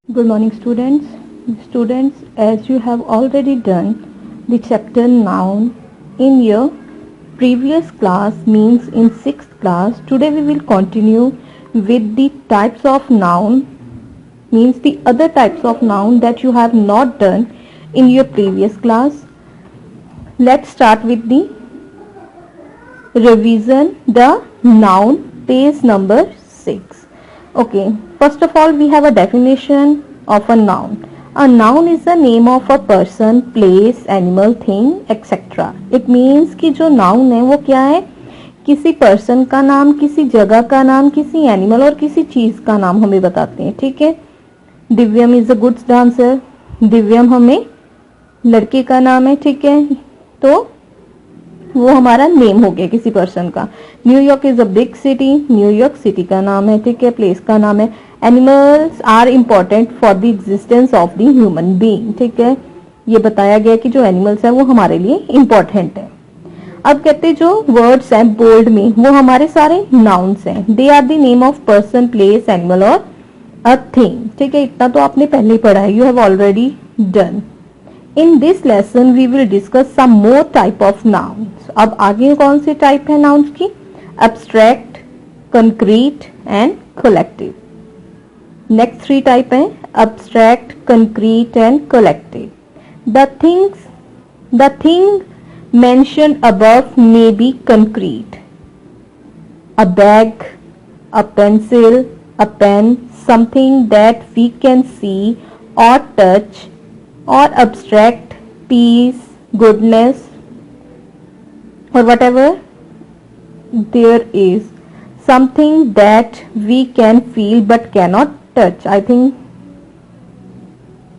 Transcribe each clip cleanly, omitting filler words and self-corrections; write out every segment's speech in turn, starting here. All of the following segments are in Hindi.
Good morning, students. Students, as you have already done the chapter noun in your previous class, means in 6th class, today we will continue with the types of noun, means the other types of noun that you have not done in your previous class. Let's start with the revision, the noun, page number 6. Okay, first of all we have a definition of a noun. A noun is the name of a person, place, animal, thing, etc. It means कि जो noun है वो क्या है, किसी person का नाम, किसी जगह का नाम, किसी animal और किसी चीज का नाम हमें बताते हैं. ठीक है. दिव्यम इज अ गुड डांसर. दिव्यम हमें लड़के का नाम है. ठीक है, तो वो हमारा नेम हो गया किसी पर्सन का. New York is a big city. New York city का नाम है. ठीक है, प्लेस का नाम है. Animals are important for the existence of the human being. ठीक है, ये बताया गया कि जो एनिमल्स है वो हमारे लिए इम्पोर्टेंट है. अब कहते हैं जो वर्ड्स हैं बोल्ड में वो हमारे सारे नाउन्स हैं. They are the name of person, place, animal और अ थिंग. ठीक है, इतना तो आपने पहले ही पढ़ा है. You have already done. In this lesson we will discuss some more type of nouns. अब आगे कौन से टाइप है nouns की? Abstract, concrete and collective. Next 3 type है abstract, concrete and collective. The thing mentioned above may be concrete. A bag, a pencil, a pen, something that we can see or touch, or abstract, peace, goodness, or whatever there is, something that we can feel but cannot touch. I think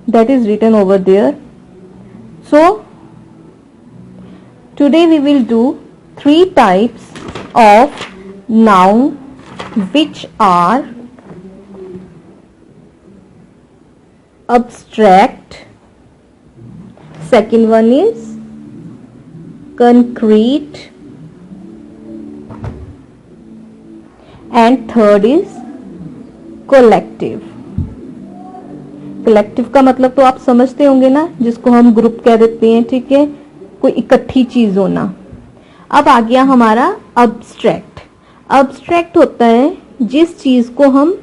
that is written over there. So today we will do 3 types of noun which are abstract. Second one is concrete and third is collective. Collective का मतलब तो आप समझते होंगे ना, जिसको हम ग्रुप कह देते हैं. ठीक है, कोई इकट्ठी चीज होना. अब आ गया हमारा अब्स्ट्रैक्ट. अब्स्ट्रैक्ट होता है जिस चीज को हम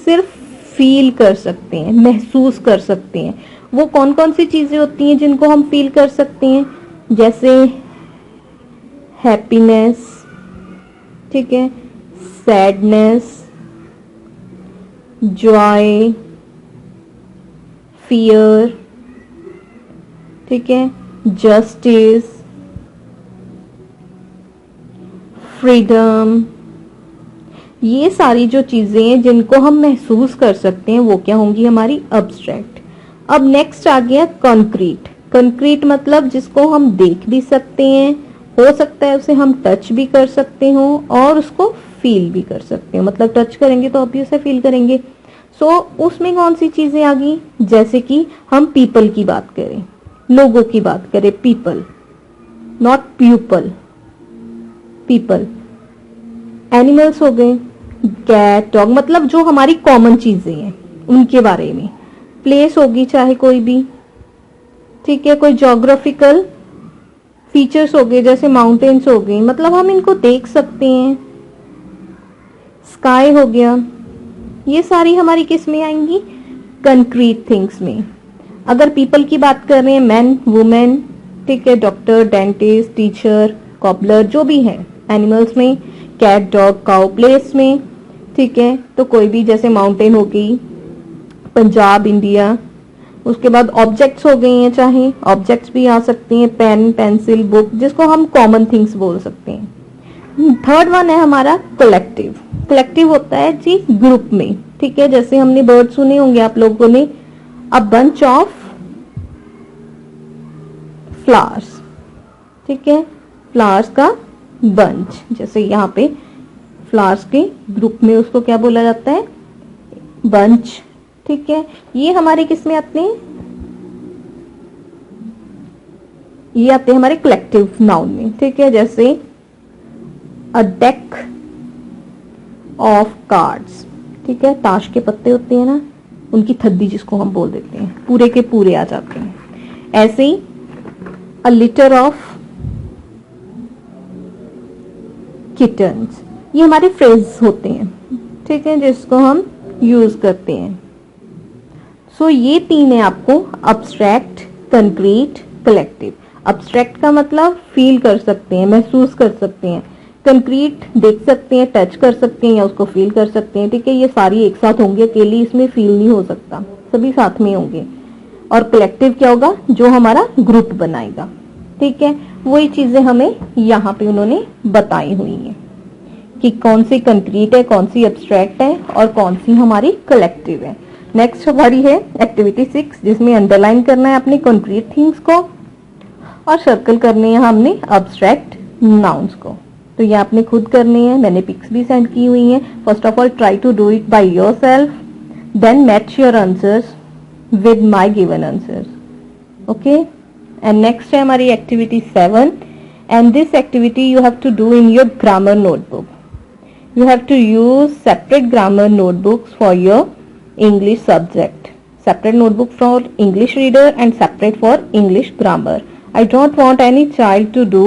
सिर्फ फील कर सकते हैं, महसूस कर सकते हैं. वो कौन कौन सी चीजें होती हैं जिनको हम फील कर सकते हैं? जैसे हैप्पीनेस, ठीक है, सैडनेस, जॉय, फियर, ठीक है, जस्टिस, फ्रीडम. ये सारी जो चीजें हैं जिनको हम महसूस कर सकते हैं वो क्या होंगी? हमारी अब्स्ट्रैक्ट. अब नेक्स्ट आ गया कंक्रीट. कंक्रीट मतलब जिसको हम देख भी सकते हैं, हो सकता है उसे हम टच भी कर सकते हो और उसको फील भी कर सकते हो. मतलब टच करेंगे तो ऑब्वियस है फील करेंगे. सो उसमें कौन सी चीजें आ गई? जैसे कि हम पीपल की बात करें, लोगों की बात करें, people, not pupil, people. Animals हो गए, कैट, डॉग, मतलब जो हमारी कॉमन चीजें हैं उनके बारे में. प्लेस होगी चाहे कोई भी, ठीक है, कोई ज्योग्राफिकल फीचर्स हो गए जैसे माउंटेन्स हो गई, मतलब हम इनको देख सकते हैं. स्काई हो गया. ये सारी हमारी किस में आएंगी? कंक्रीट थिंग्स में. अगर पीपल की बात कर रहे हैं, मैन, वुमेन, ठीक है, डॉक्टर, डेंटिस्ट, टीचर, कॉबलर, जो भी है. एनिमल्स में कैट, डॉग, काउ. प्लेस में, ठीक है, तो कोई भी, जैसे माउंटेन हो गई, पंजाब, इंडिया. उसके बाद ऑब्जेक्ट्स हो गई हैं, चाहे ऑब्जेक्ट्स भी आ सकती हैं, पेन, पेंसिल, बुक, जिसको हम कॉमन थिंग्स बोल सकते हैं. थर्ड वन है हमारा कलेक्टिव. कलेक्टिव होता है जी ग्रुप में. ठीक है, जैसे हमने वर्ड सुने होंगे आप लोगों ने, अ बंच ऑफ फ्लावर्स. ठीक है, फ्लावर्स का बंच. जैसे यहाँ पे फ्लावर्स के ग्रुप में उसको क्या बोला जाता है? बंच. ठीक है, ये हमारे किस में आते हैं? ये आते हैं हमारे कलेक्टिव नाउन में. ठीक है, जैसे अ डेक ऑफ कार्ड्स. ठीक है, ताश के पत्ते होते हैं ना, उनकी थद्दी जिसको हम बोल देते हैं, पूरे के पूरे आ जाते हैं। ऐसे ही अ लिटर ऑफ किटन्स, ये हमारे फ्रेज होते हैं, ठीक है, जिसको हम यूज करते हैं। सो ये तीन है आपको, अब्स्ट्रैक्ट, कंक्रीट, कलेक्टिव। अब्स्ट्रैक्ट का मतलब फील कर सकते हैं, महसूस कर सकते हैं। कंक्रीट देख सकते हैं, टच कर सकते हैं या उसको फील कर सकते हैं, ठीक है। ये सारी एक साथ होंगे, अकेले इसमें फील नहीं हो सकता, सभी साथ में होंगे। और कलेक्टिव क्या होगा, जो हमारा ग्रुप बनाएगा, ठीक है। वही चीजें हमें यहाँ पे उन्होंने बताई हुई है कि कौन सी कंक्रीट है, कौन सी अब्स्ट्रैक्ट है और कौन सी हमारी कलेक्टिव है। नेक्स्ट हमारी है एक्टिविटी 6, जिसमें अंडरलाइन करना है अपने कंक्रीट थिंग्स को और सर्कल करने हैं हमने अब्स्ट्रैक्ट नाउन्स को। तो ये आपने खुद करने हैं, मैंने पिक्स भी सेंड की हुई हैं। First of all try to do it by yourself, then match your answers with my given answers, okay. And next है हमारी activity 7, and this activity you have to do in your grammar notebook. You have to use separate grammar notebooks for your English subject. Separate notebook for English reader and separate for English grammar. I don't want any child to do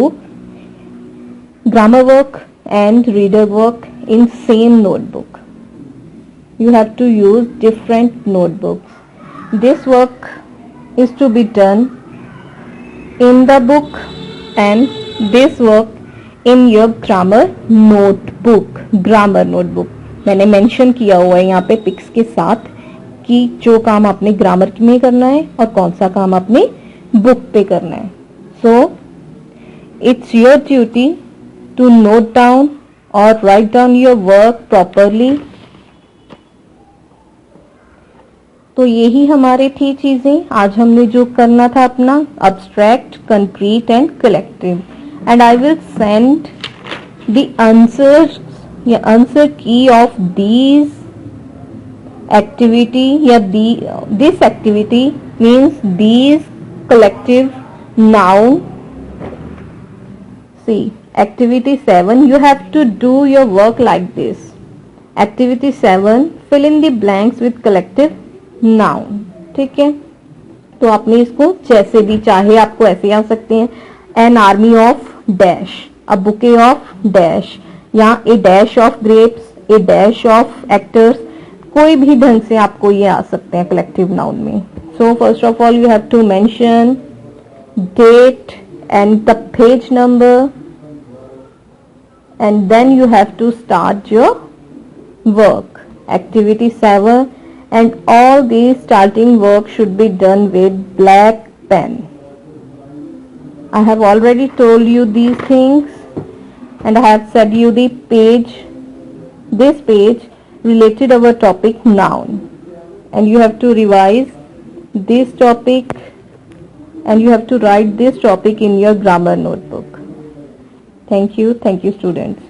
grammar work and reader work in same notebook. You have to use different notebooks. This work is to be done in the book and this work in your grammar notebook. Grammar notebook मैंने मेंशन किया हुआ है यहाँ पे पिक्स के साथ कि जो काम आपने ग्रामर में करना है और कौन सा काम आपने बुक पे करना है। So it's your duty to note down और write down your work properly. तो यही हमारे थी चीजें आज हमने जो करना था अपना, abstract, concrete and collective. And I will send the answers, answer key of these activity, this activity means these collective noun. See, activity 7, you have to do your work like this. Activity 7, fill in the blanks with collective noun, ठीक है। तो आपने इसको जैसे भी चाहे आपको ऐसे आ सकते हैं, an army of dash, a bouquet of dash, या a dash of grapes, a dash of actors, कोई भी ढंग से आपको ये आ सकते हैं कलेक्टिव नाउन में। So first of all you have to mention date and the page number and then you have to start your work. Activity 7, and all these starting work should be done with black pen. I have already told you these things and I have said you the page, this page related our topic noun, and you have to revise this topic and you have to write this topic in your grammar notebook. Thank you students.